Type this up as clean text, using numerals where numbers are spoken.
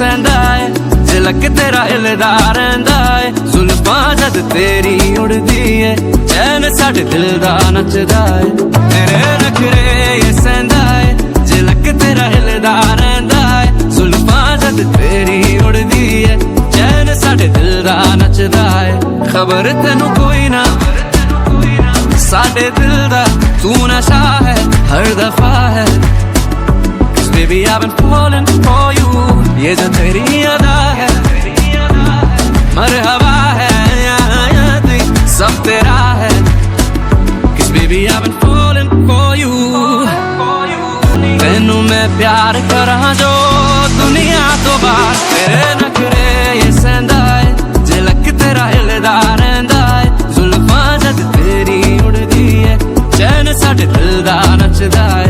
सहंदा है, झलक तेरा हिलदा रहिंदा है। जुल्फां जद तेरी उड़दी है, चैन साडे दिल दा नचदा है। तेरे नखरे ये सहंदा है, झलक तेरा हिलदा रहिंदा है। जुल्फां जद तेरी उड़दी है, चैन साडे दिल दा नचदा है। खबर तेनू कोई ना साडे दिल दा, तू नशा है हर दफा है। Cause baby I've been falling for you, ये जो तेरी अदा है मरहबा है, सब तेरा है। Cause baby I've been falling for you, तेनू मैं प्यार करा जो दुनिया तो बाहर। तेरे नखरे ये सहंदा है, झलक तेरा हिलदा रहिंदा है। जुल्फां जद तेरी उड़दी है, चैन साडे दिल दा नचदा है।